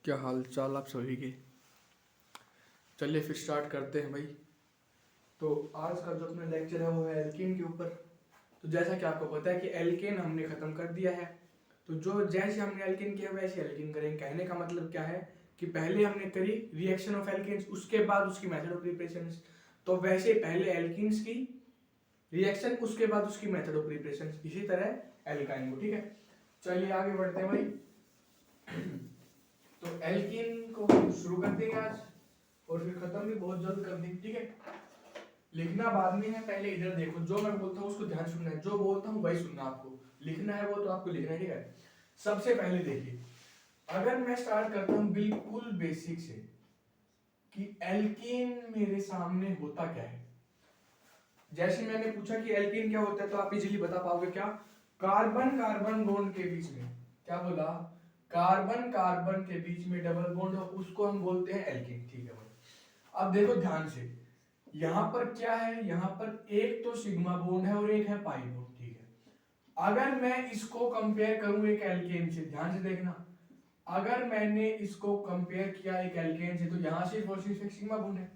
क्या हाल चाल आप सभी के। चलिए फिर स्टार्ट करते हैं भाई। तो आज का जो अपना लेक्चर है वो है एल्केन के ऊपर। तो जैसा कि आपको पता है कि एल्केन हमने ख़त्म कर दिया है। तो जो जैसे हमने एल्केन किया वैसे एल्केन करेंगे। कहने का मतलब क्या है कि पहले हमने करी रिएक्शन ऑफ एल्केन्स, उसके बाद उसकी मेथड ऑफ प्रिपरेशन। तो वैसे पहले एल्केन्स की रिएक्शन, उसके बाद उसकी मेथड ऑफ प्रिपरेशन, इसी तरह एल्काइन को। ठीक है, चलिए आगे बढ़ते हैं भाई। तो एल्कीन को हम शुरू कर देंगे आज और फिर खत्म भी बहुत जल्द कर देंगे। ठीक है, लिखना बाद में है, पहले इधर देखो। जो मैं बोलता हूँ उसको ध्यान सुनना है, जो बोलता हूँ वही सुनना। आपको लिखना है वो तो आपको लिखना है। ठीक है, सबसे पहले देखिए, अगर मैं स्टार्ट करता हूँ बिल्कुल बेसिक से कि एल्कीन मेरे सामने होता क्या है। जैसे मैंने पूछा कि एल्कीन क्या होता है तो आप इजीली बता पाओगे क्या। कार्बन कार्बन बॉन्ड के बीच में, क्या बोला, कार्बन कार्बन के बीच में डबल बॉन्ड हो, उसको हम बोलते हैं एल्कीन। ठीक है भाई, अब देखो ध्यान से, यहां पर क्या है, यहां पर एक तो सिग्मा बॉन्ड है और एक है पाई बॉन्ड। ठीक है, अगर मैं इसको कंपेयर करूं एक एल्केन से, ध्यान से देखना, अगर मैंने इसको कंपेयर किया एक एल्केन से तो यहां सिर्फ और सिर्फ एक सिग्मा बॉन्ड है।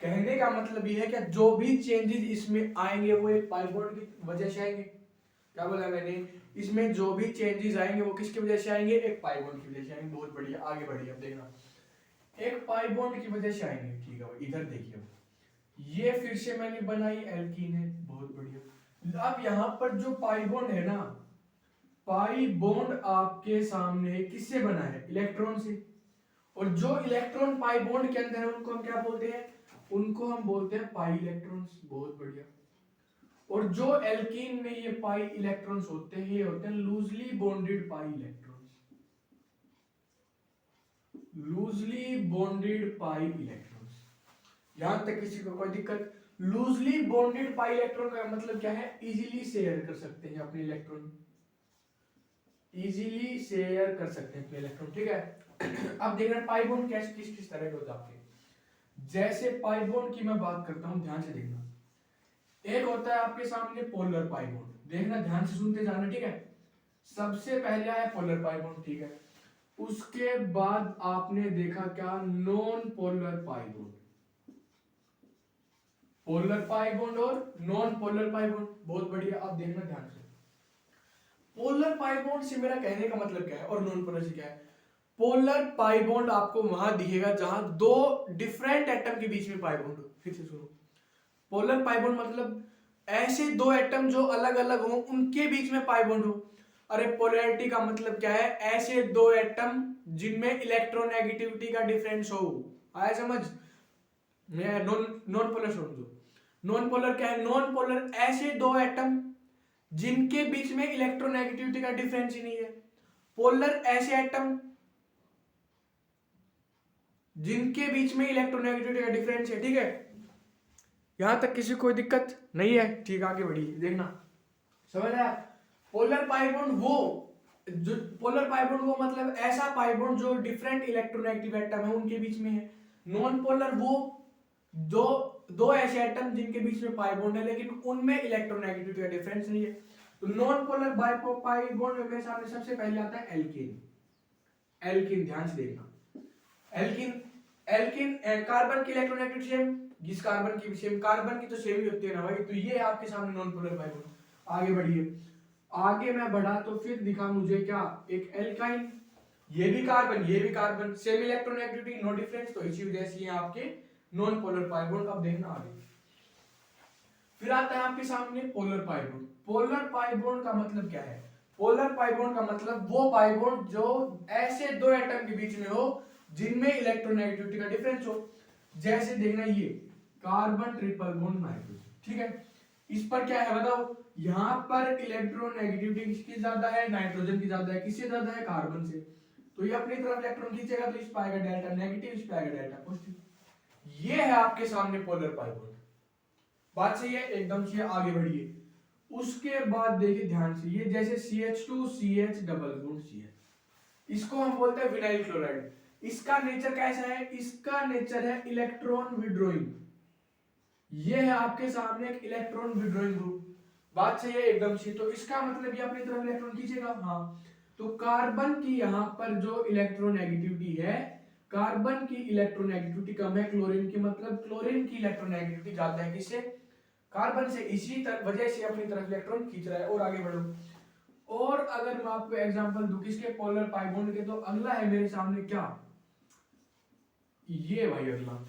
कहने का मतलब ये है कि जो भी चेंजेस इसमें आएंगे वो एक पाई बॉन्ड की वजह से आएंगे। क्या बोला मैंने, इसमें जो भी चेंजेस आएंगे वो किसकी वजह से आएंगे, एक पाई बॉन्ड की वजह से आएंगे। बहुत बढ़िया, आगे बढ़िए। अब देखना, एक पाई बॉन्ड की वजह से आएंगे। ठीक है भाई, इधर देखिए, ये फिर से मैंने बनाई एल्कीन है। बहुत बढ़िया। अब यहां पर जो पाई बॉन्ड है ना, पाई बॉन्ड आपके सामने किससे बना है, इलेक्ट्रॉन से। और जो इलेक्ट्रॉन पाई बॉन्ड के अंदर है उनको हम क्या बोलते हैं, उनको हम बोलते हैं पाई इलेक्ट्रॉन्स। बहुत बढ़िया। और जो एल्कीन में ये पाई इलेक्ट्रॉन्स होते हैं, ये होते हैं loosely bonded pi electrons. Loosely bonded pi electrons, यहां तक किसी को कोई दिक्कत। लूजली बॉन्डेड पाई इलेक्ट्रॉन का मतलब क्या है, इजीली शेयर कर सकते हैं अपने इलेक्ट्रॉन, इजीली शेयर कर सकते हैं अपने इलेक्ट्रॉन। ठीक है, अब देखना पाई बॉन्ड कैसे किस किस तरह के होते हैं आपके। जैसे पाई बॉन्ड की मैं बात करता हूं, ध्यान से देखना, एक होता है आपके सामने पोलर पाई बॉन्ड। देखना, ध्यान से सुनते जाना। ठीक है, सबसे पहले आया पोलर पाई बॉन्ड। ठीक है, उसके बाद आपने देखा क्या, non polar pi bond. Polar pi bond और नॉन पोलर पाई बॉन्ड। बहुत बढ़िया। अब देखना ध्यान से, पोलर पाई बॉन्ड से मेरा कहने का मतलब क्या है और नॉन पोलर से क्या है। पोलर पाई बॉन्ड आपको वहां दिखेगा जहां दो डिफरेंट एटम के बीच में पाई बॉन्ड हो। फिर से सुनो, पोलर पाई बॉन्ड मतलब ऐसे दो एटम जो अलग अलग हो उनके बीच में पाई बॉन्ड हो। अरे पोलैरिटी का मतलब क्या है, ऐसे दो एटम जिनमें इलेक्ट्रोनेगेटिविटी का डिफरेंस हो। आया समझ में। नॉन नॉन पोलर समझो, नॉन पोलर क्या है, नॉन पोलर ऐसे दो एटम जिनके बीच में इलेक्ट्रोनेगेटिविटी का डिफरेंस ही नहीं है। पोलर ऐसे एटम जिनके बीच में इलेक्ट्रोनेगेटिविटी का डिफरेंस है। ठीक है, यहां तक किसी को कोई दिक्कत नहीं है। ठीक, आगे बढ़िए, देखना, समझ आया। पोलर पाई बॉन्ड वो, जो पोलर पाई बॉन्ड वो मतलब ऐसा पाई बॉन्ड जो डिफरेंट इलेक्ट्रोनेगेटिव एटम है उनके बीच में है। नॉन पोलर वो जो दो ऐसे एटम जिनके बीच में पाई बॉन्ड है लेकिन उनमें इलेक्ट्रोनेगेटिविटी का डिफरेंस नहीं है। तो नॉन पोलर पाई बॉन्ड में मेरे सामने सबसे पहले आता है एल्कीन। एल्कीन, ध्यान से देखना, एल्कीन, एल्कीन कार्बन की इलेक्ट्रोनेगेटिविटी सेम, जिस कार्बन की भी सेम, कार्बन की तो सेम ही होती है ना भाई। तो ये आपके सामने नॉन पोलर पाई बॉन्ड। आगे बढ़िए, आगे मैं बढ़ा तो फिर दिखा मुझे क्या, एक एल्काइन। ये भी कार्बन, ये भी carbon, same electronegativity, no difference. तो इसी वजह से ये आपके नॉन पोलर पाई बॉन्ड। अब देखना आगे, फिर आता है आपके सामने polar pi bond. Polar pi bond का मतलब क्या है, पोलर पाई बॉन्ड का मतलब वो पाई बॉन्ड जो ऐसे दो एटम के बीच में हो जिनमें इलेक्ट्रोनेगेटिविटी का डिफरेंस हो। जैसे देखना, ये कार्बन ट्रिपल बॉन्ड नाइट्रोजन। ठीक है, इस पर क्या है बताओ, यहां पर इलेक्ट्रोनेगेटिविटी किसकी ज्यादा है, नाइट्रोजन की ज्यादा है। किससे ज्यादा है, कार्बन से। तो ये अपनी तरफ इलेक्ट्रॉन खींचेगा तो इस पे आएगा डेल्टा नेगेटिव, इस पे आएगा डेल्टा पॉजिटिव। ये है आपके सामने पोलर पाई बॉन्ड। बात सही है, एकदम से आगे बढ़िए। उसके बाद देखिए ध्यान से, ये जैसे CH2CH डबल बॉन्ड CH, इसको हम बोलते हैं विनाइल क्लोराइड। इसका नेचर कैसा है, इसका नेचर है इलेक्ट्रॉन विड्रॉइंग। ये है आपके सामने एक इलेक्ट्रॉन विड्रॉइंग ग्रुप। बात सही है एकदम से। तो इसका मतलब ये अपनी तरफ इलेक्ट्रॉन खींचेगा, हाँ। तो कार्बन की यहाँ पर जो इलेक्ट्रोनेगेटिविटी है, कार्बन की इलेक्ट्रोनेगेटिविटी कम है क्लोरीन की, मतलब क्लोरीन की इलेक्ट्रोनेगेटिविटी ज्यादा है किससे, कार्बन से। इसी वजह से अपनी तरफ इलेक्ट्रॉन खींच रहा है। और आगे बढ़ो, और अगर मैं आपको एग्जांपल दूं किसके, पोलर पाई बॉन्ड के, तो अगला है मेरे सामने क्या, ये भाई अगला,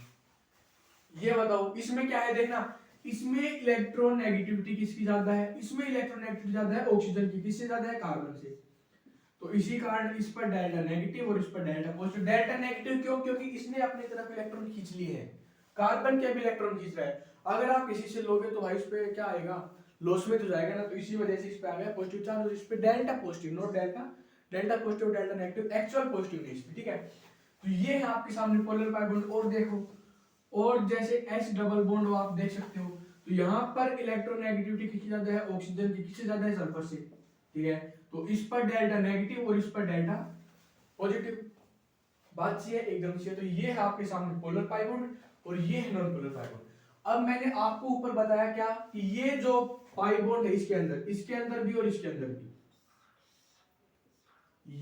ये बताओ इसमें क्या है, देखना इसमें इलेक्ट्रोनेगेटिविटी किसकी ज्यादा है, इसमें इलेक्ट्रोनेगेटिविटी ज्यादा है ऑक्सीजन की, किससे ज्यादा है, कार्बन से। तो इसी कारण इस पर डेल्टा नेगेटिव और इस पर डेल्टा पॉजिटिव। डेल्टा नेगेटिव क्यों, क्योंकि इसने अपनी तरफ इलेक्ट्रॉन खींच लिए हैं, कार्बन के भी इलेक्ट्रॉन खींच रहा है। अगर आप किसी से लोगे तो भाई इस पे क्या आएगा, लॉस में तो जाएगा ना, तो इसी वजह से इस पे आ गया पॉजिटिव चार्ज, और इस पे delta positive, not delta, delta positive delta negative, actual positive नहीं इसमें, ठीक है। तो ये है आपके सामने पोलर पाई बॉन्ड। और देखो, और जैसे H डबल बॉन्ड आप देख सकते हो, तो यहाँ पर इलेक्ट्रोनेगेटिविटी किससे ज्यादा है, ऑक्सीजन की, किससे ज्यादा है, सल्फर से, ठीक है। तो इस पर डेल्टा नेगेटिव और इस पर डेल्टा पॉजिटिव। बात सी है, एकदम सी है। तो ये है आपके सामने पोलर पाई बॉन्ड और ये है नॉन पोलर पाई बॉन्ड। अब मैंने आपको ऊपर बताया क्या, कि ये जो पाई बॉन्ड है इसके अंदर भी और इसके अंदर भी,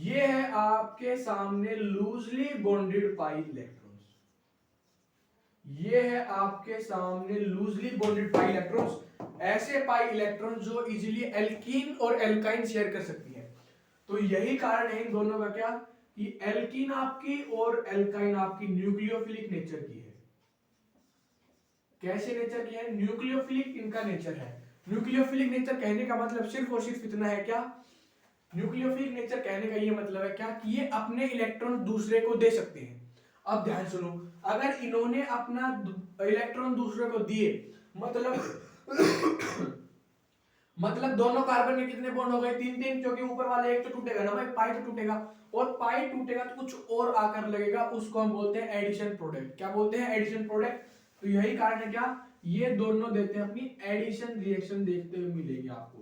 ये है आपके सामने लूजली बॉन्डेड पाई इलेक्ट्रॉन्स, ये है आपके सामने लूजली बॉन्डेड पाई इलेक्ट्रॉन्स, ऐसे पाई इलेक्ट्रॉन जो इजीली एल्कीन और एल्काइन शेयर कर सकती है। तो यही कारण है इन दोनों का क्या, कि एल्कीन आपकी और एल्काइन आपकी न्यूक्लियोफिलिक नेचर की है। कैसे नेचर की है, न्यूक्लियोफिलिक इनका नेचर है। न्यूक्लियोफिलिक नेचर कहने का मतलब सिर्फ और सिर्फ इतना है क्या, न्यूक्लियोफिलिक नेचर कहने का ये मतलब है क्या, कि ये अपने इलेक्ट्रॉन दूसरे को दे सकते हैं। अब ध्यान सुनो, अगर इन्होंने अपना इलेक्ट्रॉन दूसरे को दिए, मतलब दोनों कार्बन में कितने बॉन्ड हो गए, 3-3, क्योंकि ऊपर वाले एक तो टूटेगा ना भाई, पाई तो टूटेगा, और पाई टूटेगा तो कुछ और आकर लगेगा, उसको हम बोलते हैं एडिशन प्रोडक्ट। क्या बोलते हैं, एडिशन प्रोडक्ट। तो यही कारण है क्या, ये दोनों देते हैं अपनी एडिशन रिएक्शन, देखते हुए मिलेगी आपको।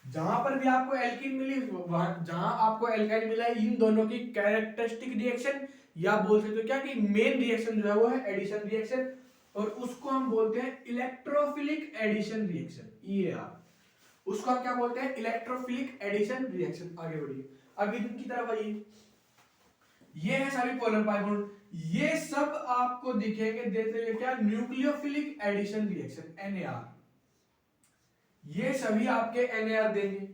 जहां पर भी आपको एल्कीन मिली, जहां आपको एल्काइन मिला, इन दोनों की कैरेक्टरिस्टिक रिएक्शन, या बोल सकते हो क्या, कि मेन रिएक्शन जो है वो है एडिशन रिएक्शन, और उसको हम बोलते हैं इलेक्ट्रोफिलिक एडिशन रिएक्शन, ईएआर। उसको हम क्या बोलते हैं, इलेक्ट्रोफिलिक एडिशन रिएक्शन। आगे बढ़िए, अब इनकी तरफ आइए, ये है सारी पोलर पाई बॉन्ड, ये सब आपको दिखेंगे, देते हुए क्या, न्यूक्लियोफिलिक एडिशन रिएक्शन, एनएआर। ये सभी आपके एनएआर देंगे।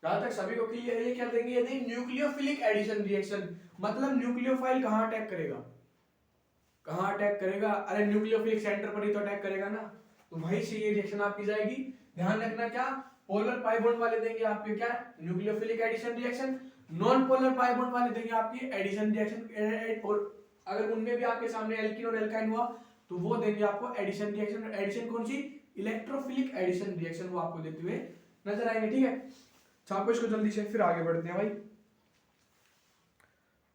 जहां तक सभी को क्लियर है, ये क्या देंगे, यदि न्यूक्लियोफिलिक एडिशन रिएक्शन, मतलब न्यूक्लियोफाइल कहां अटैक करेगा, कहां अटैक करेगा, अरे न्यूक्लियोफिलिक सेंटर पर ही तो अटैक करेगा ना, तो वहीं से ये रिएक्शन आपकी जाएगी। ध्यान रखना, क्या पोलर पाई बॉन्ड वाले देंगे आपके क्या, nucleophilic addition reaction, non polar pi bond वाले देंगे आपकी एडिशन रिएक्शन, और अगर उनमें भी आपके सामने एल्कीन और एल्काइन हुआ तो वो देंगे आपको एडिशन रिएक्शन। एडिशन कौन सी, इलेक्ट्रोफिलिक एडिशन रिएक्शन, वो आपको देते हुए नजर आएंगे, ठीक है। छापो इसको जल्दी से, फिर आगे बढ़ते हैं भाई,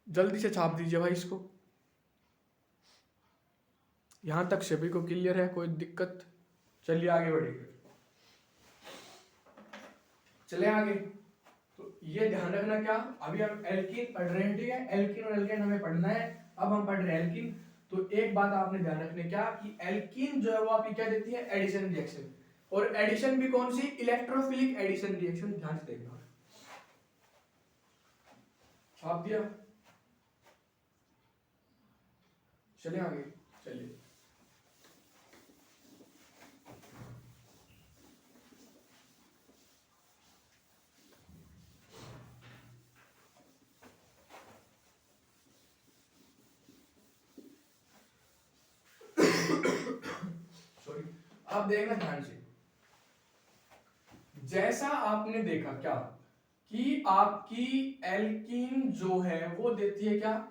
जल्दी से छाप दीजिए भाई इसको। यहां तक सभी को क्लियर है, कोई दिक्कत, चलिए आगे बढ़िए, चले आगे। तो ये ध्यान रखना, क्या अभी हम एल्कीन पढ़ रहे हैं, ठीक है, एल्कीन और एल्काइन हमें पढ़ना है। अब हम पढ़ रहे हैं एल्कीन। तो एक बात आपने ध्यान रखने, क्या कि एल्कीन जो है वो आपकी क्या देती है, एडिशन रिएक्शन, और एडिशन भी कौन सी, इलेक्ट्रोफिलिक एडिशन रिएक्शन। ध्यान से देखना, छाप दिया, चलिए आगे, चलिए सॉरी। अब देखना ध्यान से, जैसा आपने देखा क्या, कि आपकी एल्कीन जो है वो देती है क्या,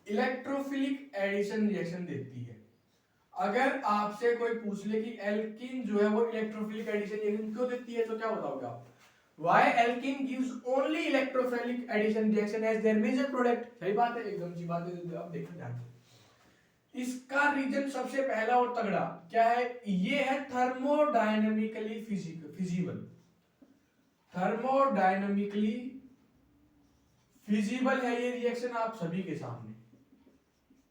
इलेक्ट्रोफिलिक एडिशन रिएक्शन देती है। अगर आपसे कोई पूछ ले कि एल्कीन जो है वो इलेक्ट्रोफिलिक एडिशन रिएक्शन क्यों देती है, तो क्या बताओगे आप, why alkene gives only electrophilic addition reaction as their major product। सही बात है, एकदम सी बात है। अब देखो ध्यान से, इसका रीजन सबसे पहला और तगड़ा क्या है, ये है थर्मोडायनेमिकली फिजिबल, थर्मोडायनेमिकली फिजिबल है ये रिएक्शन आप सभी के सामने।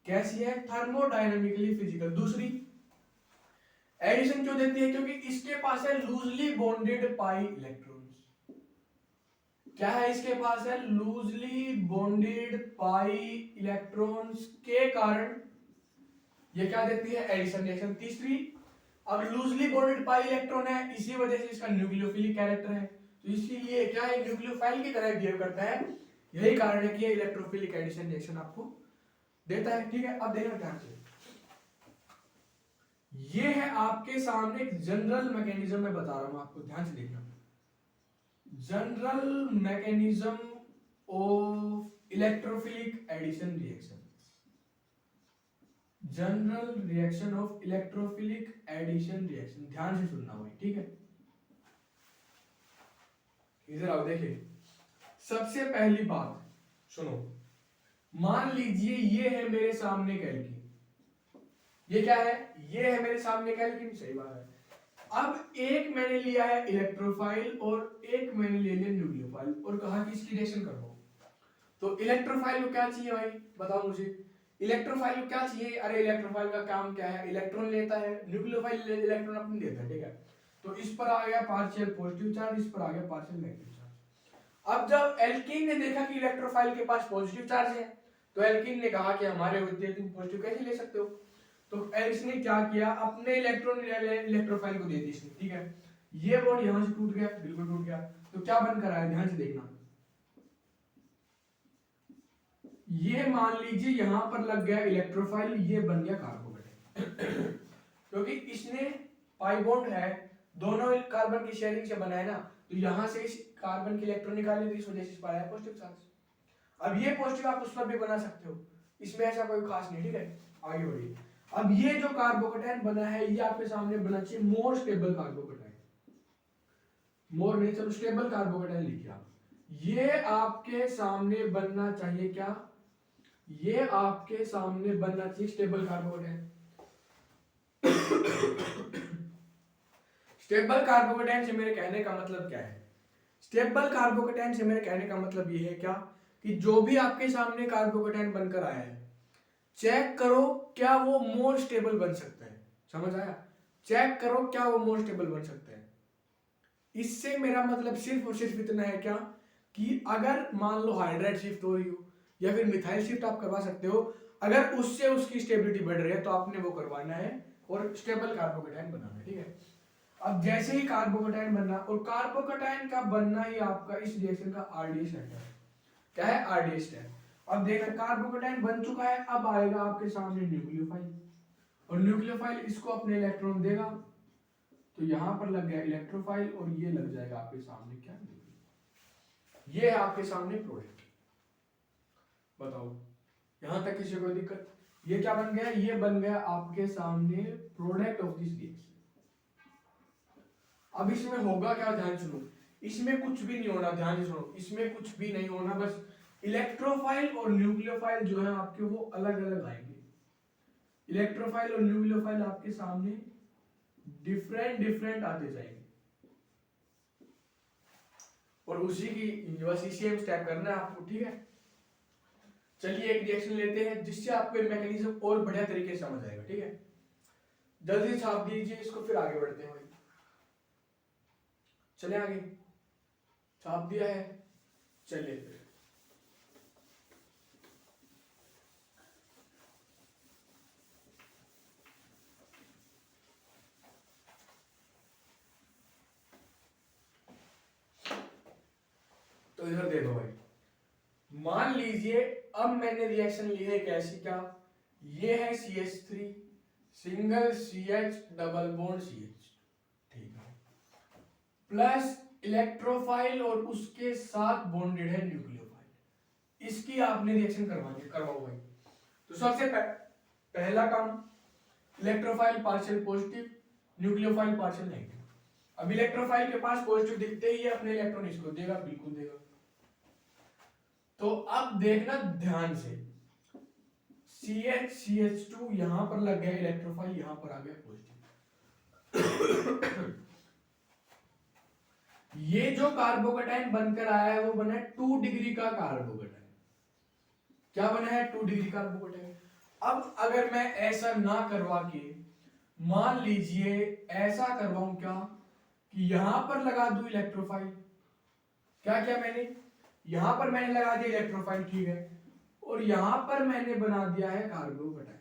कैसी है, थर्मोडायनेमिकली फिजिकल। दूसरी, एडिशन क्यों देती है, क्योंकि इसके पास है लूजली बॉन्डेड पाई इलेक्ट्रॉन्स। क्या है इसके पास है, लूजली बॉन्डेड पाई इलेक्ट्रॉन्स के कारण ये क्या देती है, एडिशन रिएक्शन। तीसरी, अब लूजली बॉन्डेड पाई इलेक्ट्रॉन है, इसी वजह से इसका न्यूक्लियोफिलिक कैरेक्टर है, तो इसीलिए क्या है, न्यूक्लियोफाइल की तरह बिहेव करता है। यही कारण है कि ये इलेक्ट्रोफिलिक एडिशन रिएक्शन आपको देता है। ठीक है, अब देखना ध्यान से, ये है आपके सामने एक जनरल मैकेनिज्म मैं बता रहा हूं आपको, ध्यान से देखना। General mechanism of electrophilic addition reaction, general reaction of electrophilic addition reaction, ध्यान से सुनना भाई, ठीक है। इधर आओ, देखिए सबसे पहली बात सुनो, मान लीजिए ये है मेरे सामने एल्कीन, ये क्या है, ये है मेरे सामने एल्कीन, सही बात है। अब एक मैंने लिया है इलेक्ट्रोफाइल और एक मैंने ले लिया न्यूक्लियोफाइल और कहा कि इसकी रिएक्शन करवाओ। तो इलेक्ट्रोफाइल को क्या चाहिए भाई, बताओ मुझे, इलेक्ट्रोफाइल को क्या चाहिए, अरे इलेक्ट्रोफाइल का काम क्या है, इलेक्ट्रॉन लेता है, न्यूक्लियोफाइल इलेक्ट्रॉन अपने देता है, ठीक है। तो इस पर आ गया पार्शियल पॉजिटिव चार्ज, इस पर आ गया पार्शियल नेगेटिव चार्ज। अब जब एल्कीन ने देखा कि इलेक्ट्रोफाइल के पास पॉजिटिव चार्ज है, तो एल्कीन ने कहा कि हमारे होते हैं, तुम पॉजिटिव कैसे ले सकते हो। तो इसने क्या किया, अपने इलेक्ट्रॉन इलेक्ट्रोफाइल को दे दी इसने, ठीक है। ये बॉन्ड यहां से टूट गया, बिल्कुल टूट गया, तो क्या बनकर आया, ध्यान से देखना, ये मान लीजिए यहां पर लग गया इलेक्ट्रोफाइल, ये बन गया कार्बोकेटाइन क्योंकि इसने पाई बॉन्ड है, दोनों कार्बन की शेयरिंग से बना है ना, तो यहां से इस कार्बन के इलेक्ट्रॉन निकाले, तो इस वजह से इस पर आया पॉजिटिव चार्ज। अब ये पॉजिटिव आप उस पर भी बना सकते हो, इसमें ऐसा कोई खास नहीं, ठीक है। आगे बढ़िए, अब ये जो कार्बोकेटाइन बना है, ये आपके सामने बना चाहिए मोर स्टेबल कार्बोकेटाइन, मोर नहीं, चलो स्टेबल कार्बोकेटाइन लिखिए आप। ये आपके सामने बनना चाहिए क्या, ये आपके सामने बनना चाहिए स्टेबल कार्बोकेटाइन। स्टेबल कार्बोकेटाइन से मेरे कहने का मतलब क्या है, स्टेबल कार्बोकेटाइन से मेरे कहने का मतलब ये है क्या, कि जो भी आपके सामने कार्बोकेटाइन बनकर आया है, चेक करो क्या वो मोर स्टेबल बन सकता है, समझ आया, चेक करो क्या वो मोर स्टेबल बन सकता है। इससे मेरा मतलब सिर्फ और सिर्फ इतना है क्या, कि अगर मान लो हाइड्राइड शिफ्ट हो रही हो या फिर मिथाइल शिफ्ट आप करवा सकते हो, अगर उससे उसकी स्टेबिलिटी बढ़ रही है तो आपने वो करवाना है और स्टेबल कार्बोकेटाइन बनाना है, ठीक है। अब जैसे ही कार्बोकेटाइन बनना, और कार्बोकेटाइन का बनना ही आपका इस रिएक्शन का आरडीएस स्टेप है, क्या है, आरडीएस स्टेप। अब देखना कार्बोकेटाइन बन चुका है, अब आएगा आपके सामने न्यूक्लियोफाइल, और न्यूक्लियोफाइल इसको अपने इलेक्ट्रॉन देगा, तो यहां पर लग गया इलेक्ट्रोफाइल और ये लग जाएगा आपके सामने क्या, ये है आपके सामने प्रोडक्ट। बताओ यहां तक किसी को दिक्कत, ये क्या बन गया, ये बन गया आपके सामने प्रोडक्ट ऑफ दिस रिएक्शन। अब इसमें होगा क्या, ध्यान सुनो, इसमें कुछ भी नहीं होना, ध्यान से सुनो, इसमें कुछ भी नहीं होना, बस इलेक्ट्रोफाइल और न्यूक्लियोफाइल जो है आपके वो अलग अलग आएंगे। इलेक्ट्रोफाइल और न्यूक्लियोफाइल आपके सामने डिफरेंट डिफरेंट आते जाएंगे, और उसी की बस इसी स्टेप करना है आपको, ठीक है। चलिए एक रिएक्शन लेते हैं जिससे आपको ये मैकेनिज्म और बढ़िया तरीके से समझ आएगा, ठीक है। जल्दी छाप दीजिए इसको, फिर आगे बढ़ते हैं भाई, चले आगे, छाप दिया है, चलिए फिर। तो इधर देखो भाई, मान लीजिए अब मैंने रिएक्शन ली है कैसी, क्या, ये है CH3 single CH double bond CH, ठीक है, प्लस इलेक्ट्रोफाइल और उसके साथ बॉन्डेड है न्यूक्लियोफाइल, इसकी आपने रिएक्शन करवाओ भाई। तो सबसे पहला काम, electrophile partial positive, nucleophile partial negative. अब इलेक्ट्रोफाइल के पास पॉजिटिव दिखते ही अपने इलेक्ट्रॉन इसको देगा, बिल्कुल देगा। तो अब देखना ध्यान से, CH2 यहां पर लग गया इलेक्ट्रोफाइल, यहां पर आ गया पॉजिटिव। ये जो कार्बोकेटाइन बनकर आया है वो बना है 2 डिग्री का कार्बोकेटाइन, क्या बना है, 2 डिग्री कार्बोकेटाइन। अब अगर मैं ऐसा ना करवा के, मान लीजिए ऐसा करवाऊं क्या, कि यहां पर लगा दूं इलेक्ट्रोफाइल, क्या क्या मैंने, यहां पर मैंने लगा दिया इलेक्ट्रोफाइल, ठीक है, और यहां पर मैंने बना दिया है कार्बोकेटाइन।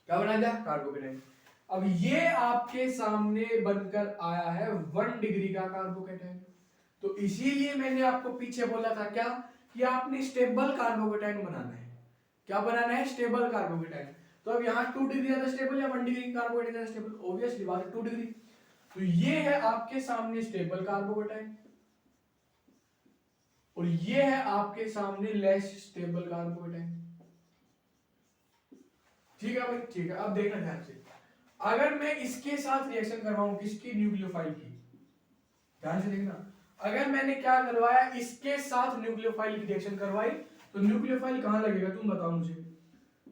क्या बना दिया? कार्बोकेटाइन। अब ये आपके सामने बनकर आया है 1 डिग्री का कार्बोकेटाइन। तो इसीलिए मैंने आपको पीछे बोला था क्या, कि आपने स्टेबल कार्बोकेटाइन बनाना है। क्या बनाना है? Stable carbocation. तो अब यहाँ 2 डिग्री ज्यादा स्टेबल या 1 डिग्री कार्बोकेटाइन ज्यादा स्टेबल? ऑब्वियसली बात है 2 डिग्री। तो ये है आपके सामने स्टेबल कार्बोकेटाइन, और ये है आपके सामने लेस स्टेबल कार्बोकेटाइन। ठीक है भाई, ठीक है। अब देखना ध्यान से, अगर मैं इसके साथ रिएक्शन करवाऊं, किसकी? न्यूक्लियोफाइल की। ध्यान से देखना, अगर मैंने क्या करवाया, इसके साथ न्यूक्लियोफाइल की रिएक्शन करवाई, तो न्यूक्लियोफाइल कहां लगेगा तुम बताओ मुझे?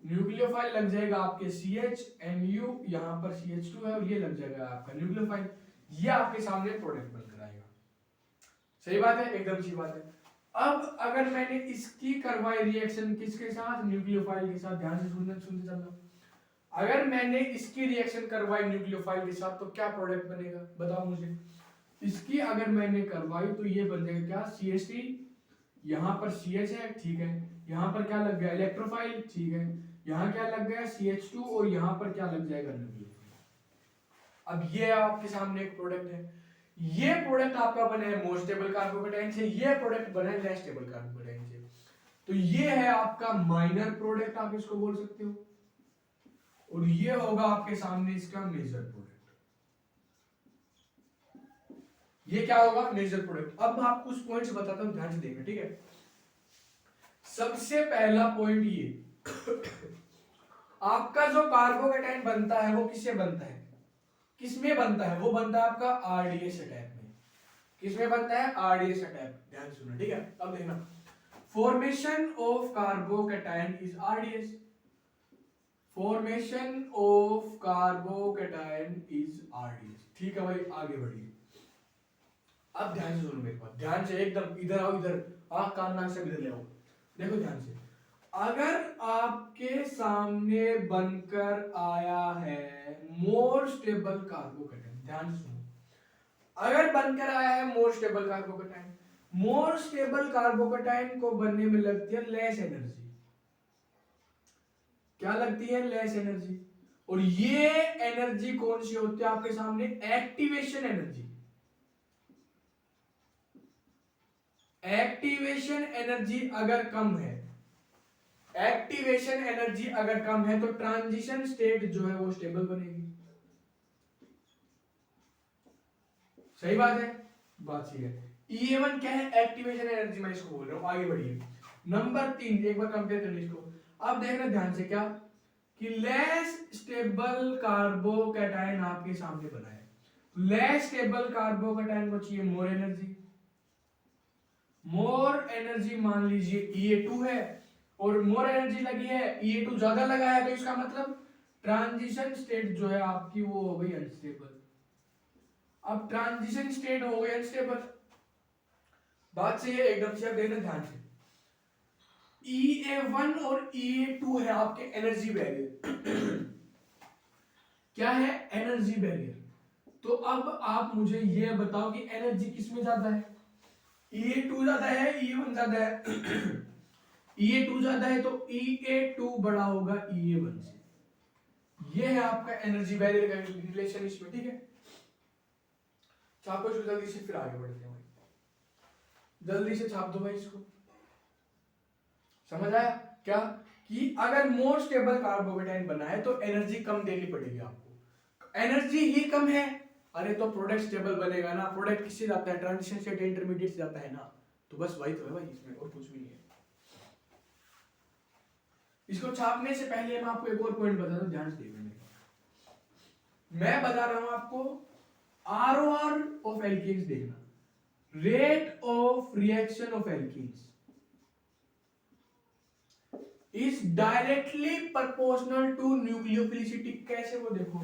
न्यूक्लियोफाइल लग जाएगा आपके CH NU, यहां पर CH2 है, और ये लग जाएगा आपका न्यूक्लियोफाइल। ये आपके सामने प्रोडक्ट बनकर आएगा। सही बात है, एकदम सही बात है। अब अगर मैंने इसकी करवाई रिएक्शन किसके साथ? न्यूक्लियोफाइल के साथ। ध्यान से सुनते चलना, अगर मैंने इसकी रिएक्शन करवाई न्यूक्लियोफाइल के साथ, तो क्या प्रोडक्ट बनेगा बताओ मुझे? इसकी अगर मैंने करवाई तो ये बन जाएगा क्या? CH3, यहां पर CH है, ठीक है, यहां पर क्या लग गया? इलेक्ट्रोफाइल, ठीक है, यहां क्या लग गया? CH2, और यहां पर क्या लग जाएगा? न्यूक्लियोफाइल। अब ये आपके सामने एक प्रोडक्ट है। ये प्रोडक्ट आपका बना है मोर स्टेबल कार्बोकेटाइन से, ये प्रोडक्ट बना है लेस स्टेबल कार्बोकेटाइन से। तो ये है आपका माइनर प्रोडक्ट, आप इसको बोल सकते हो, और ये होगा आपके सामने इसका मेजर प्रोडक्ट। ये क्या होगा? Major product. अब मैं आपको उस पॉइंट से बताता हूं, ध्यान से देखना, ठीक है। सबसे पहला पॉइंट ये आपका जो कार्बोकेटाइन बनता है वो किससे बनता है? किसमें बनता है? वो बनता है आपका RDS अटैक में। किसमें बनता है? RDS attack. ध्यान से सुनना, ठीक है। अब देखना, formation of carbocation is RDS। Formation of carbocation is RDS। ठीक है भाई, आगे बढ़िए। अब ध्यान से सुनो मेरे पास, ध्यान से एकदम, इधर आओ, इधर आंख कान नाक सब इधर ले आओ, देखो ध्यान से। अगर आपके सामने बनकर आया है मोर स्टेबल कार्बोकेटाइन, ध्यान से सुनो, अगर बनकर आया है more stable carbocation, more stable carbocation को बनने में लगती है लेस एनर्जी। क्या लगती है? Less energy. और ये एनर्जी कौन सी होती है आपके सामने? Activation energy. एक्टिवेशन एनर्जी अगर कम है, एक्टिवेशन एनर्जी अगर कम है, तो ट्रांजिशन स्टेट जो है वो स्टेबल बनेगी। सही बात है, बात सही है। E1 क्या है? एक्टिवेशन एनर्जी, मैं इसको बोल रहा हूं। आगे बढ़िए, नंबर 3, एक बार कंपेयर कर इसको। अब देखना ध्यान से, क्या कि लेस स्टेबल कार्बोकेटाइन आपके सामने बना है। लेस स्टेबल कार्बोकेटाइन को चाहिए मोर एनर्जी। मोर एनर्जी मान लीजिए E2 है, और मोर एनर्जी लगी है, E2 ज्यादा लगा है, तो इसका मतलब ट्रांजिशन स्टेट जो है आपकी वो हो गई अनस्टेबल। अब ट्रांजिशन स्टेट हो गई अनस्टेबल, बात सही है, एकदम से। देखना ध्यान से, E1 और E2 है आपके एनर्जी बैरियर। क्या है? Energy barrier. तो अब आप मुझे ये बताओ कि एनर्जी किसमें ज्यादा है? E2 ज्यादा है, E1 ज्यादा है? E2 ज्यादा है, तो E2 बड़ा होगा E1 से। ये है आपका एनर्जी बैरियर का रिलेशन इसमें, ठीक है। छापो इसको जल्दी से, फिर आगे बढ़ते हैं भाई। जल्दी से छाप दो भाई इसको। समझ आया क्या? कि अगर मोर स्टेबल कार्बोकेटाइन बना है तो एनर्जी कम देनी पड़ेगी आपको। एनर्जी ही कम है, अरे तो प्रोडक्ट स्टेबल बनेगा ना। प्रोडक्ट किससे जाता है? ट्रांजिशन स्टेट इंटरमीडिएट से जाता है ना। तो बस वही तो है भाई, इसमें और कुछ भी नहीं है। इसको छापने से पहले मैं आपको एक और पॉइंट बता दूं, ध्यान से देखना। मैं बता रहा हूं आपको ROR ऑफ एल्कीन्स, देखना, rate of reaction of alkenes is directly proportional to nucleophilicity. कैसे? वो देखो,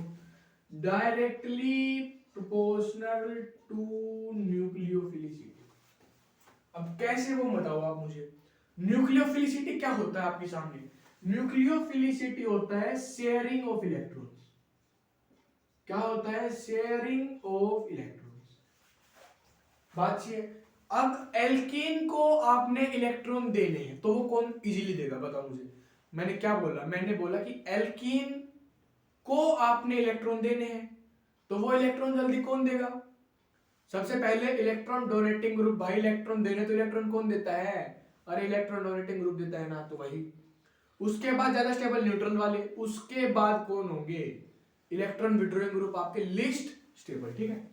डायरेक्टली प्रोपोर्शनल टू न्यूक्लियोफिलिसिटी। अब कैसे वो बताओ आप मुझे। न्यूक्लियोफिलिसिटी क्या होता है आपके सामने? न्यूक्लियोफिलिसिटी होता है शेयरिंग ऑफ इलेक्ट्रॉन्स। क्या होता है? Sharing of electrons. बात ये, अब एल्कीन को आपने इलेक्ट्रॉन देने हैं तो वो कौन इजीली देगा, बताओ मुझे। मैंने क्या बोला, मैंने बोला कि एल्कीन को आपने इलेक्ट्रॉन देने हैं तो वो इलेक्ट्रॉन जल्दी कौन देगा। सबसे पहले इलेक्ट्रॉन डोनेटिंग ग्रुप, भाई इलेक्ट्रॉन देने तो इलेक्ट्रॉन कौन देता है, अरे इलेक्ट्रॉन डोनेटिंग ग्रुप देता है ना, तो वही। उसके बाद ज्यादा स्टेबल न्यूट्रल वाले, उसके बाद कौन होंगे, इलेक्ट्रॉन विड्रॉइंग ग्रुप आपके लिस्ट स्टेबल, ठीक है।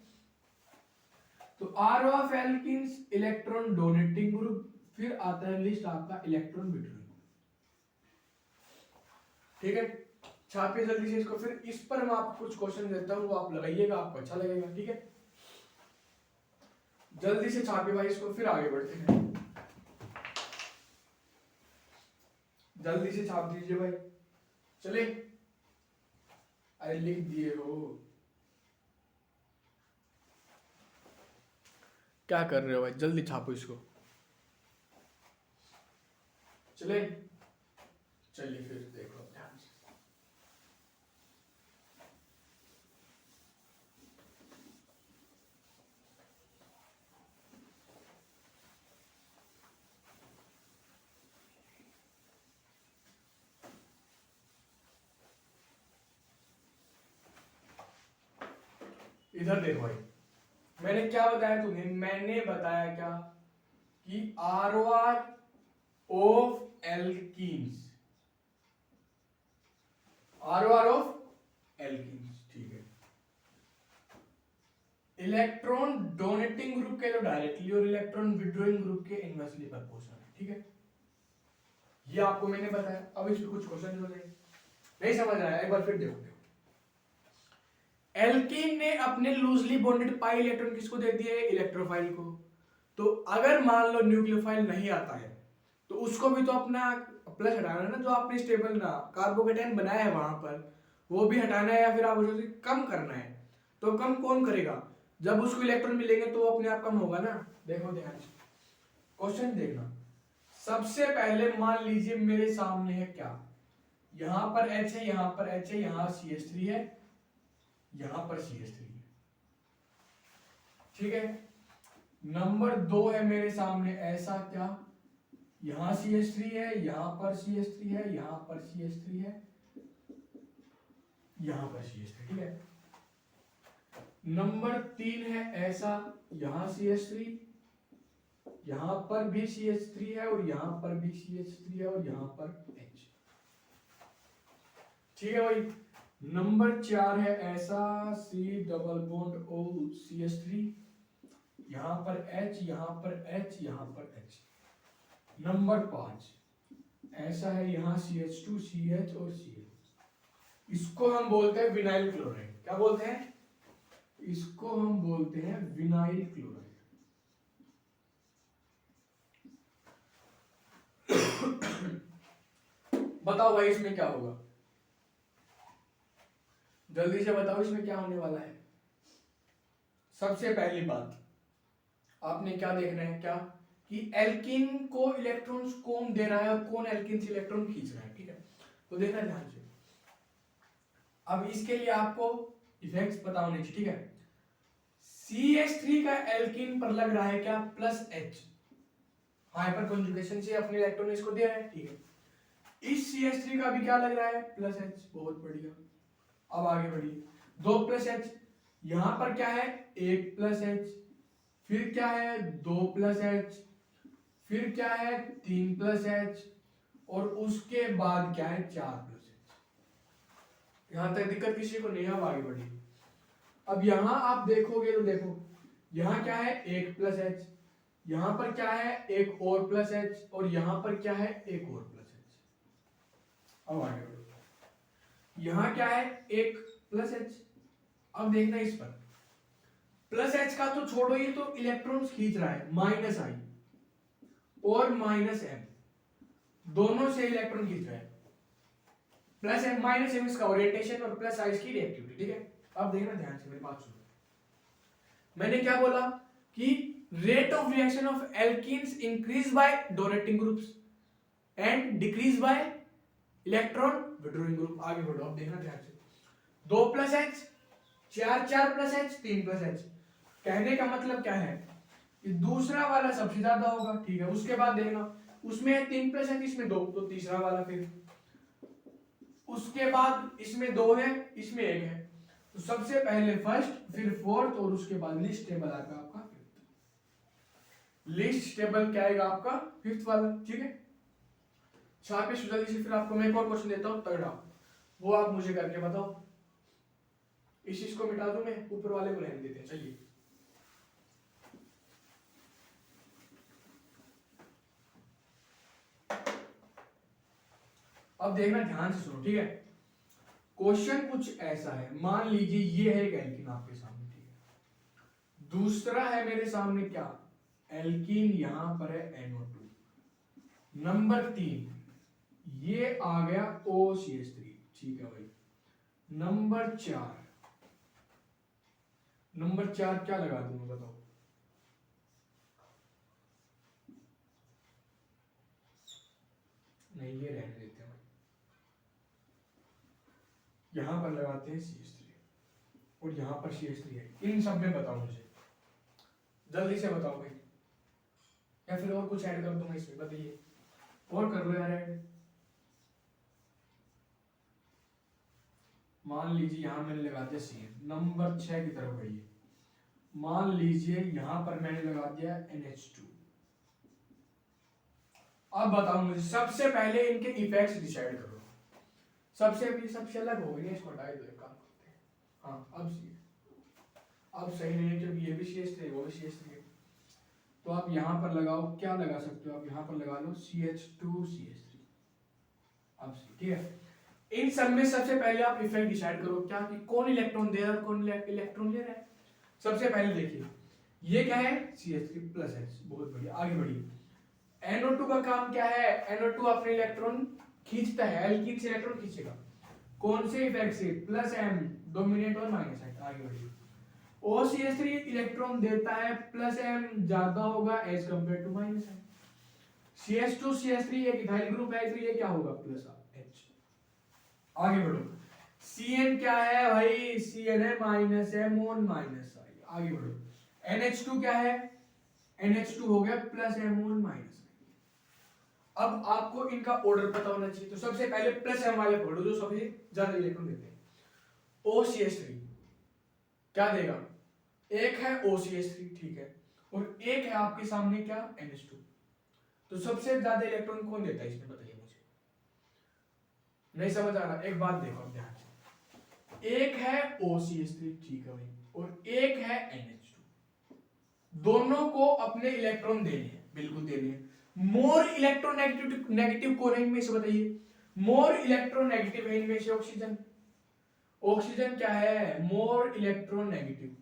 तो R of alkenes electron donating group, फिर आता है लिस्ट आपका इलेक्ट्रॉन विड्रॉइंग, ठीक है। छापिए जल्दी से इसको, फिर इस पर मैं आपको कुछ क्वेश्चन देता हूं वो आप लगाइएगा, आपको अच्छा लगेगा, ठीक है। जल्दी से छापिए भाई इसको, फिर आगे बढ़ते हैं। जल्दी से छाप दीजिए भाई, चले। अरे लिख दिए हो, क्या कर रहे हो भाई, जल्दी छापो इसको, चले। चलिए फिर देखो ध्यान से। इधर देखो भाई, मैंने क्या बताया तुम्हें, मैंने बताया क्या कि R of alkenes, R of alkenes, ठीक है। इलेक्ट्रॉन डोनेटिंग ग्रुप के तो डायरेक्टली और इलेक्ट्रॉन विड्रॉइंग ग्रुप के इनवर्सली प्रोपोर्शनल है, ठीक है। ये आपको मैंने बताया। अब इस पे कुछ क्वेश्चन हो जाएंगे, नहीं समझ आया एक बार फिर देखो। एल्कीन ने अपने लूजली बॉन्डेड पाई इलेक्ट्रॉन किसको दे दिए, इलेक्ट्रोफाइल को। तो अगर मान लो न्यूक्लियोफाइल नहीं आता है तो उसको भी तो अपना प्लस हटाना है ना, जो आपने स्टेबल ना कार्बोकेटाइन बनाया है वहां पर, वो भी हटाना है, या फिर आप उसे कम करना है। तो कम कौन करेगा, जब उसको इलेक्ट्रॉन मिलेंगे तो वो अपने आप कम होगा ना। देखो ध्यान से क्वेश्चन देखना। सबसे पहले मान लीजिए मेरे सामने है क्या, यहां पर H है, यहां पर H है, यहां CH3 है, यहां पर CH3 है, ठीक है। नंबर 2 है मेरे सामने ऐसा क्या, यहां CH3 है, यहां पर CH3 है, यहां पर CH3 है, यहां पर CH3, ठीक है। नंबर 3 है ऐसा, यहां CH3, यहां पर भी CH3 है, और यहां पर भी CH3 है, और यहां पर H, ठीक है भाई। नंबर 4 है ऐसा, C double bond O CH3, यहां पर H, यहां पर H, यहां पर H। नंबर 5 ऐसा है, यहां CH2 CH और CH, इसको हम बोलते हैं विनाइल क्लोराइड। क्या बोलते हैं, इसको हम बोलते हैं विनाइल क्लोराइड। बताओ भाई इसमें क्या होगा, जल्दी से बताओ इसमें क्या होने वाला है। सबसे पहली बात आपने क्या देखना है, क्या कि एल्कीन को इलेक्ट्रॉन्स कौन दे रहा है और कौन एल्कीन से इलेक्ट्रॉन खींच रहा है, ठीक है। तो देखना ध्यान से। अब इसके लिए आपको इफेक्ट्स पता होने चाहिए, ठीक है। CH3 का एल्कीन पर लग रहा है क्या, प्लस H, हाइपर कॉन्जुगेशन से अपने इलेक्ट्रॉन इसको दे रहा है, ठीक है। इस CH3 का भी क्या लग रहा है, प्लस H, बहुत बढ़िया। अब आगे बढ़िए, 2 प्लस H, यहां पर क्या है, 1 प्लस H, फिर क्या है 2 प्लस H, फिर क्या है 3 प्लस H, और उसके बाद क्या है 4 प्लस H। यहां तक दिक्कत किसी को नहीं है, अब आगे बढ़िए। अब यहां आप देखोगे तो देखो, यहां क्या है 1 प्लस H, यहां पर क्या है 1 और प्लस H, और यहां पर क्या है 1 और प्लस H। अब आगे बढ़ो, यहां क्या है 1 प्लस H। अब देखना इस पर, प्लस H का तो छोड़ो, ये तो इलेक्ट्रॉन्स खींच रहा है, माइनस I और माइनस M, दोनों से इलेक्ट्रॉन खींच रहा है। प्लस M माइनस M इसका ओरिएंटेशन और प्लस I इसकी रिएक्टिविटी, ठीक है। अब देखना ध्यान से, मेरी बात सुनो। मैंने क्या बोला कि rate of reaction of alkenes increase by donating groups and decrease by electron withdrawing group. आगे बढ़ो, अब देखना ध्यान से। 2 plus H, 4 4 plus H, 3 plus H। कहने का मतलब क्या है, दूसरा वाला सबसे ज्यादा होगा, ठीक है। उसके बाद देखना उसमें 3 प्लस है, इसमें 2, तो तीसरा वाला। फिर उसके बाद इसमें 2 है, इसमें 1 है, तो सबसे पहले फर्स्ट, फिर फोर्थ, और उसके बाद लिस्ट टेबल आएगा आपका फिफ्थ। लिस्ट टेबल क्या आएगा आपका फिफ्थ वाला, ठीक है। पे जल्दी से फिर आपको मैं एक और क्वेश्चन देता हूं तगड़ा, वो आप मुझे करके बताओ। इस चीज को मिटा दूं मैं, ऊपर वाले को रहने देते हैं। चलिए अब देखना ध्यान से सुनो, ठीक है। क्वेश्चन कुछ ऐसा है, मान लीजिए ये है एक एल्कीन आपके सामने, ठीक है। दूसरा है मेरे सामने क्या, एल्कीन, यहां पर है NO2। नंबर 3 ये आ गया OCH3, ठीक है भाई। नंबर 4 क्या लगा दूं मैं, बताओ। नहीं, ये रहने देते हैं भाई, यहां पर लगाते हैं CH3 और यहां पर CH3 है। इन सब में बताओ मुझे, जल्दी से बताओ भाई, या फिर और कुछ ऐड कर दूंगा इसमें, बताइए। और कर लो यार ऐड। मान लीजिए यहां मैंने लगा दिया CN, नंबर 6 की तरफ गई। मान लीजिए यहां पर मैंने लगा दिया NH2। अब बताओ मुझे, सबसे पहले इनके इफेक्ट्स डिसाइड करो। सबसे अलग हो गई, इसको हटा दो, एक काम करते हैं। हाँ अब सही नहीं है, क्योंकि ये भी CH3 वो भी CH3 है। तो आप यहां पर लगाओ, क्या लगा सकते हो आप, यहां पर लगा लो CH2 CH3। अब ठीक है, इन सब में सबसे पहले आप इफेक्ट डिसाइड करो, क्या कि कौन इलेक्ट्रॉन दे रहा है और कौन इलेक्ट्रॉन ले रहा है। सबसे पहले देखिए ये क्या है, CH3 प्लस H, बहुत बढ़िया, आगे बढ़िए। NO2 का काम क्या है, NO2 अपने इलेक्ट्रॉन खींचता है, एल्कीन से इलेक्ट्रॉन खींचेगा, कौन से इफेक्ट से, प्लस M, डोमिनेट और माइनस H। आगे बढ़िए। OCH3 इलेक्ट्रॉन देता है, प्लस M ज्यादा होगा as compare to minus H। CH2 CH3 एक इथाइल ग्रुप है, तो ये क्या होगा, प्लस H। आगे बढ़ो। Cn क्या है भाई, Cn है minus M on minus I। आगे बढ़ो। NH2 क्या है, NH2 हो गया plus M on minus I। अब आपको इनका ऑर्डर पता होना चाहिए, तो सबसे पहले प्लस M वाले पढ़ो जो सबसे ज्यादा इलेक्ट्रॉन देते हैं। OCH3 क्या देगा, एक है OCH3, ठीक है, और एक है आपके सामने क्या, NH2। तो सबसे ज्यादा इलेक्ट्रॉन कौन देता है इसमें, बताइए मुझे। नहीं समझ आ रहा, एक बात देखो ध्यान से, एक है OCH3, ठीक है भाई, और एक है NH2। दोनों को अपने इलेक्ट्रॉन देने हैं, बिल्कुल देने हैं। मोर इलेक्ट्रोनेगेटिव कौन है इनमें से, बताइए। मोर इलेक्ट्रोनेगेटिव है इनमें से ऑक्सीजन। ऑक्सीजन क्या है, मोर इलेक्ट्रोनेगेटिव,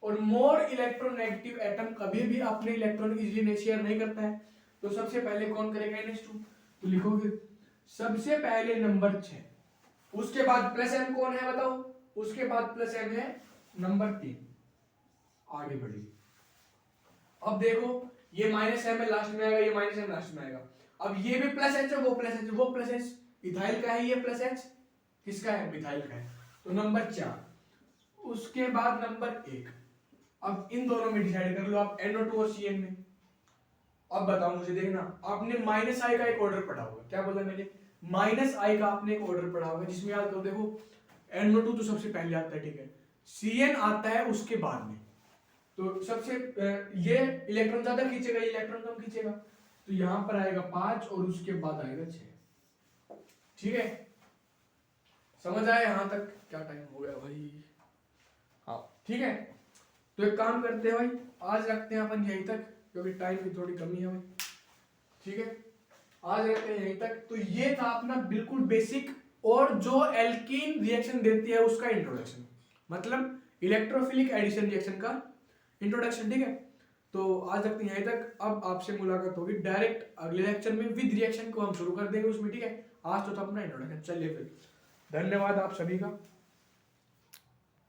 और मोर इलेक्ट्रोनेगेटिव एटम कभी भी अपने इलेक्ट्रॉन इजीली शेयर नहीं करता है। तो सबसे पहले कौन करेगा, NH2। तो लिखोगे सबसे पहले नंबर 6, उसके बाद प्लस M कौन है बताओ, उसके बाद प्लस M है नंबर 3। आगे बढ़िए। अब देखो ये माइनस M लास्ट में आएगा, ये माइनस M लास्ट में आएगा। अब ये भी प्लस H है, वो प्लस H, वो प्लस H, इथाइल का है ये प्लस H, किसका है, मिथाइल का है। तो नंबर 4, उसके बाद नंबर 1। अब इन दोनों में डिसाइड कर लो आप, NO2 और CN में। अब बताओ मुझे, देखना आपने माइनस I का एक ऑर्डर पढ़ा होगा, क्या बोला मैंने, माइनस I का आपने एक ऑर्डर पढ़ा होगा, जिसमें याद करो, देखो NO2 तो सबसे पहले आता है, ठीक है, CN आता है उसके बाद में। तो सबसे ये इलेक्ट्रॉन ज्यादा खींचेगा, ये इलेक्ट्रॉन कम खींचेगा, तो यहां पर आएगा 5 और उसके बाद आएगा 6। ठीक है, समझ आया यहां तक, क्या टाइम हो गया भाई, हाँ ठीक है। तो एक काम करते हैं भाई, आज रखते हैं अपन यहीं तक, क्योंकि टाइम की थोड़ी कमी है भाई, ठीक है, आज रखते हैं यहीं तक। तो ये था अपना बिल्कुल बेसिक, और जो एल्कीन रिएक्शन देती है उसका इंट्रोडक्शन, मतलब इलेक्ट्रोफिलिक एडिशन रिएक्शन का इंट्रोडक्शन, ठीक है। तो आज रखते हैं यहीं तक, अब आपसे मुलाकात होगी डायरेक्ट अगले लेक्चर में, विद रिएक्शन को हम शुरू कर देंगे उसमें, ठीक है। आज तो था अपना इंट्रोडक्शन, चलिए फिर, धन्यवाद आप सभी का।